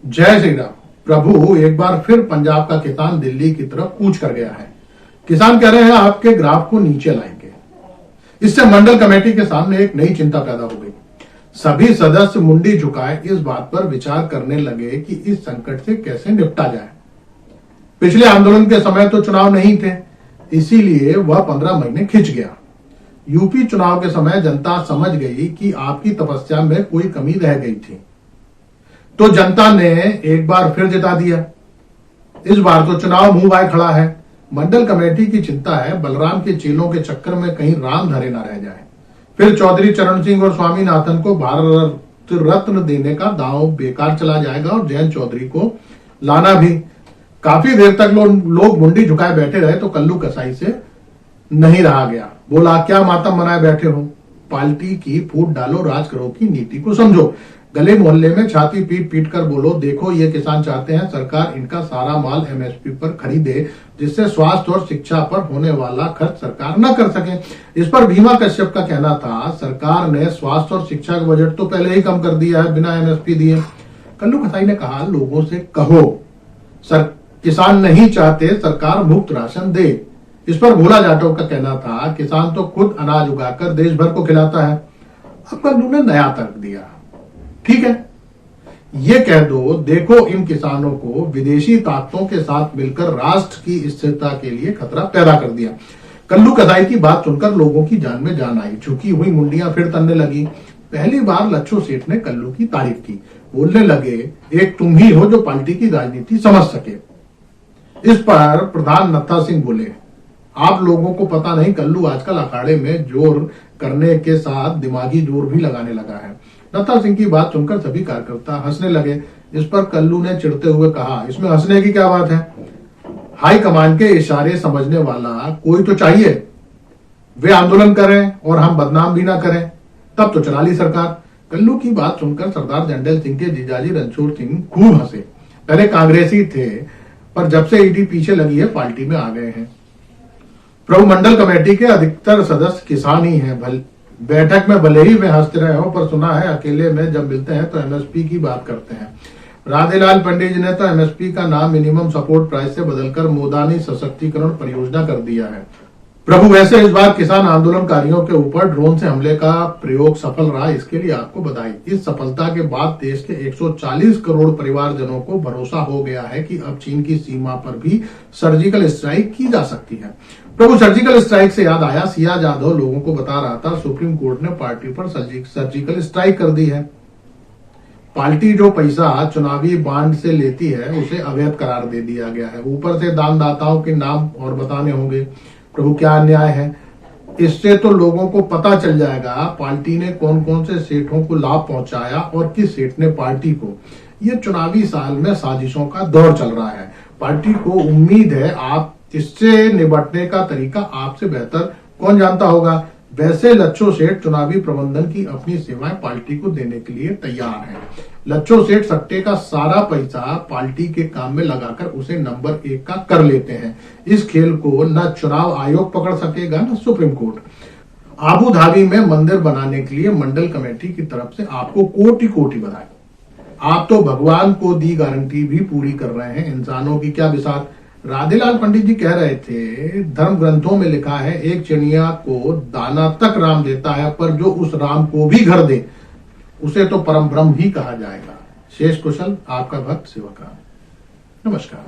जय श्री राम। प्रभु एक बार फिर पंजाब का किसान दिल्ली की तरफ कूच कर गया है। किसान कह रहे हैं आपके ग्राफ को नीचे लाएंगे। इससे मंडल कमेटी के सामने एक नई चिंता पैदा हो गई। सभी सदस्य मुंडी झुकाए इस बात पर विचार करने लगे कि इस संकट से कैसे निपटा जाए। पिछले आंदोलन के समय तो चुनाव नहीं थे, इसीलिए वह 15 महीने खिंच गया। यूपी चुनाव के समय जनता समझ गई कि आपकी तपस्या में कोई कमी रह गई थी, तो जनता ने एक बार फिर जिता दिया। इस बार तो चुनाव मुंह बाय खड़ा है। मंडल कमेटी की चिंता है बलराम के चेलों के चक्कर में कहीं राम धरे न रह जाए। फिर चौधरी चरण सिंह और स्वामीनाथन को भारत रत्न देने का दांव बेकार चला जाएगा और जयंत चौधरी को लाना भी। काफी देर तक लोग मुंडी झुकाए बैठे रहे तो कल्लू कसाई से नहीं रहा गया। बोला, क्या मातम मनाए बैठे हो? पार्टी की फूट डालो, राज करो की नीति को समझो। गले मोहल्ले में छाती पीट पीट कर बोलो, देखो ये किसान चाहते हैं सरकार इनका सारा माल एमएसपी पर खरीदे, जिससे स्वास्थ्य और शिक्षा पर होने वाला खर्च सरकार न कर सके। इस पर भीमा कश्यप का कहना था, सरकार ने स्वास्थ्य और शिक्षा का बजट तो पहले ही कम कर दिया है बिना एमएसपी दिए। कल्लू कसाई ने कहा, लोगों से कहो किसान नहीं चाहते सरकार मुफ्त राशन दे। इस पर भोला जाटव का कहना था, किसान तो खुद अनाज उगाकर देश भर को खिलाता है। अब कल्लू ने नया तर्क दिया, ठीक है, ये कह दो, देखो इन किसानों को विदेशी ताकतों के साथ मिलकर राष्ट्र की स्थिरता के लिए खतरा पैदा कर दिया। कल्लू कसाई की बात सुनकर लोगों की जान में जान आई। झुकी हुई मुंडियां फिर तनने लगी। पहली बार लच्छू सेठ ने कल्लू की तारीफ की। बोलने लगे, एक तुम ही हो जो पार्टी की राजनीति समझ सके। इस पर प्रधान नत्था सिंह बोले, आप लोगों को पता नहीं, कल्लू आजकल अखाड़े में जोर करने के साथ दिमागी जोर भी लगाने लगा है। नत्था सिंह की बात सुनकर सभी कार्यकर्ता हंसने लगे। इस पर कल्लू ने चिढ़ते हुए कहा, इसमें हंसने की क्या बात है? हाई कमान के इशारे समझने वाला कोई तो चाहिए। वे आंदोलन करें और हम बदनाम भी ना करें, तब तो चला ली सरकार। कल्लू की बात सुनकर सरदार जंडेल सिंह के जीजाजी रणछोड़ सिंह खूब हंसे। पहले कांग्रेसी थे, पर जब से ईडी पीछे लगी है पार्टी में आ गए हैं। प्रभु मंडल कमेटी के अधिकतर सदस्य किसान ही हैं। बैठक में भले ही वे हंसते रहे हो, पर सुना है अकेले में जब मिलते हैं तो एमएसपी की बात करते हैं। राधेलाल पंडित जी ने तो एमएसपी का नाम मिनिमम सपोर्ट प्राइस से बदलकर मोदानी सशक्तिकरण परियोजना कर दिया है। प्रभु वैसे इस बार किसान आंदोलनकारियों के ऊपर ड्रोन से हमले का प्रयोग सफल रहा, इसके लिए आपको बधाई। इस सफलता के बाद देश के 140 करोड़ परिवारजनों को भरोसा हो गया है कि अब चीन की सीमा पर भी सर्जिकल स्ट्राइक की जा सकती है। प्रभु सर्जिकल स्ट्राइक से याद आया, सिया जाधव लोगों को बता रहा था सुप्रीम कोर्ट ने पार्टी पर सर्जिकल स्ट्राइक कर दी है। पार्टी जो पैसा चुनावी बांड से लेती है उसे अवैध करार दे दिया गया है। ऊपर से दानदाताओं के नाम और बताने होंगे। प्रभु क्या अन्याय है। इससे तो लोगों को पता चल जाएगा पार्टी ने कौन कौन से सेठों को लाभ पहुंचाया और किस सेठ ने पार्टी को। ये चुनावी साल में साजिशों का दौर चल रहा है। पार्टी को उम्मीद है आप इससे निपटने का तरीका आपसे बेहतर कौन जानता होगा। वैसे लच्छो सेठ चुनावी प्रबंधन की अपनी सेवाएं पार्टी को देने के लिए तैयार हैं। लच्छो सेठ सट्टे का सारा पैसा पार्टी के काम में लगाकर उसे नंबर 1 का कर लेते हैं। इस खेल को न चुनाव आयोग पकड़ सकेगा न सुप्रीम कोर्ट। आबू धाबी में मंदिर बनाने के लिए मंडल कमेटी की तरफ से आपको कोटि कोटि बधाई। आप तो भगवान को दी गारंटी भी पूरी कर रहे हैं, इंसानों की क्या बिसात। राधेलाल पंडित जी कह रहे थे, धर्म ग्रंथों में लिखा है एक चिड़िया को दाना तक राम देता है, पर जो उस राम को भी घर दे उसे तो परम ब्रह्म ही कहा जाएगा। शेष कुशल आपका भक्त सेवक राम। नमस्कार।